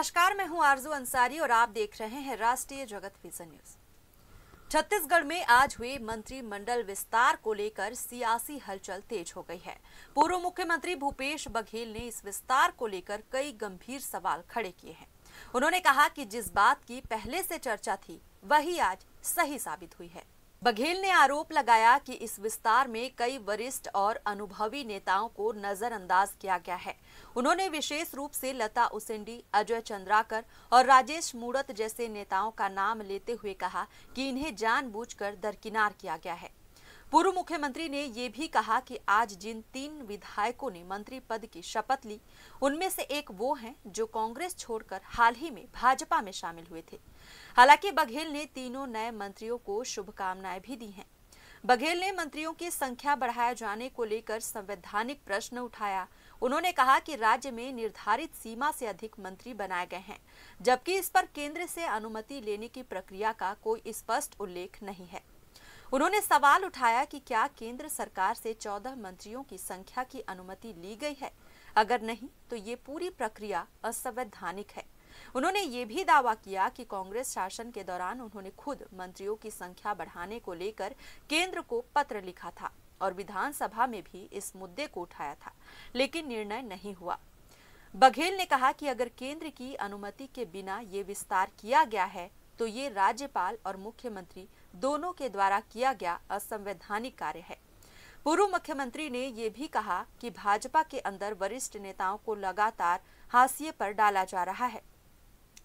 नमस्कार, मैं हूं आरजू अंसारी और आप देख रहे हैं राष्ट्रीय जगत विजन न्यूज। छत्तीसगढ़ में आज हुए मंत्रिमंडल विस्तार को लेकर सियासी हलचल तेज हो गई है। पूर्व मुख्यमंत्री भूपेश बघेल ने इस विस्तार को लेकर कई गंभीर सवाल खड़े किए हैं। उन्होंने कहा कि जिस बात की पहले से चर्चा थी वही आज सही साबित हुई है। बघेल ने आरोप लगाया कि इस विस्तार में कई वरिष्ठ और अनुभवी नेताओं को नजरअंदाज किया गया है। उन्होंने विशेष रूप से लता उसेंडी, अजय चंद्राकर और राजेश मूणत जैसे नेताओं का नाम लेते हुए कहा कि इन्हें जानबूझकर दरकिनार किया गया है। पूर्व मुख्यमंत्री ने ये भी कहा कि आज जिन 3 विधायकों ने मंत्री पद की शपथ ली, उनमें से एक वो हैं जो कांग्रेस छोड़कर हाल ही में भाजपा में शामिल हुए थे। हालांकि बघेल ने तीनों नए मंत्रियों को शुभकामनाएं भी दी हैं। बघेल ने मंत्रियों की संख्या बढ़ाए जाने को लेकर संवैधानिक प्रश्न उठाया। उन्होंने कहा कि राज्य में निर्धारित सीमा से अधिक मंत्री बनाए गए हैं, जबकि इस पर केंद्र से अनुमति लेने की प्रक्रिया का कोई स्पष्ट उल्लेख नहीं है। उन्होंने सवाल उठाया कि क्या केंद्र सरकार से 14 मंत्रियों की संख्या की अनुमति ली गई है? अगर नहीं तो ये पूरी प्रक्रिया असंवैधानिक है। उन्होंने ये भी दावा किया कि कांग्रेस शासन के दौरान उन्होंने खुद मंत्रियों की संख्या बढ़ाने को लेकर केंद्र को पत्र लिखा था और विधानसभा में भी इस मुद्दे को उठाया था, लेकिन निर्णय नहीं हुआ। बघेल ने कहा कि अगर केंद्र की अनुमति के बिना ये विस्तार किया गया है तो ये राज्यपाल और मुख्यमंत्री दोनों के द्वारा किया गया असंवैधानिक कार्य है। पूर्व मुख्यमंत्री ने ये भी कहा कि भाजपा के अंदर वरिष्ठ नेताओं को लगातार हाशिए पर डाला जा रहा है,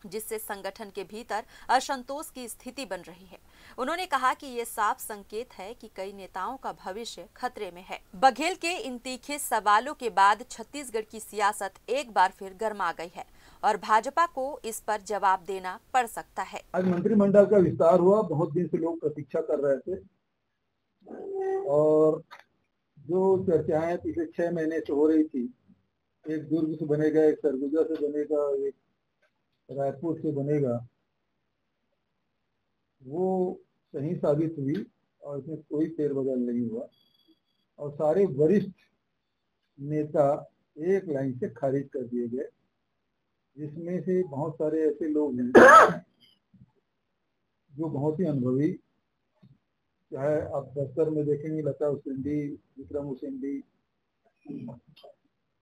जिससे संगठन के भीतर असंतोष की स्थिति बन रही है। उन्होंने कहा कि ये साफ संकेत है कि कई नेताओं का भविष्य खतरे में है। बघेल के इन तीखे सवालों के बाद छत्तीसगढ़ की सियासत एक बार फिर गर्मा गई है और भाजपा को इस पर जवाब देना पड़ सकता है। आज मंत्रिमंडल का विस्तार हुआ, बहुत दिन से लोग प्रतीक्षा कर रहे थे और जो चर्चाएं पिछले 6 महीने से हो रही थी, एक दुर्ग से बनेगा, एक सरगुजा से बनेगा, एक रायपुर से बनेगा, वो सही साबित हुई और इसमें कोई फेरबदल नहीं हुआ और सारे वरिष्ठ नेता एक लाइन से खारिज कर दिए गए, जिसमें से बहुत सारे ऐसे लोग हैं जो बहुत ही अनुभवी, चाहे आप बस्तर में देखेंगे लता उसेंडी, विक्रम उसेंडी,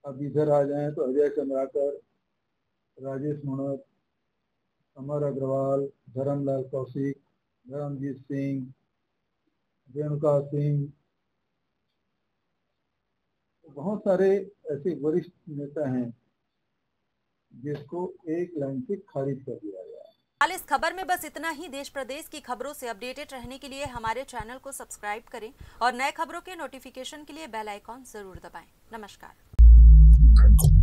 अब इधर आ जाएं तो अजय चंद्राकर, राजेश मूणत, अमर अग्रवाल, धर्मलाल कौशिक, धर्मजीत सिंह, रेणुका सिंह, बहुत सारे ऐसे वरिष्ठ नेता हैं जिसको एक लाइन से खारिज कर दिया गया। इस खबर में बस इतना ही। देश प्रदेश की खबरों से अपडेटेड रहने के लिए हमारे चैनल को सब्सक्राइब करें और नए खबरों के नोटिफिकेशन के लिए बेल आइकॉन जरूर दबाएं। नमस्कार।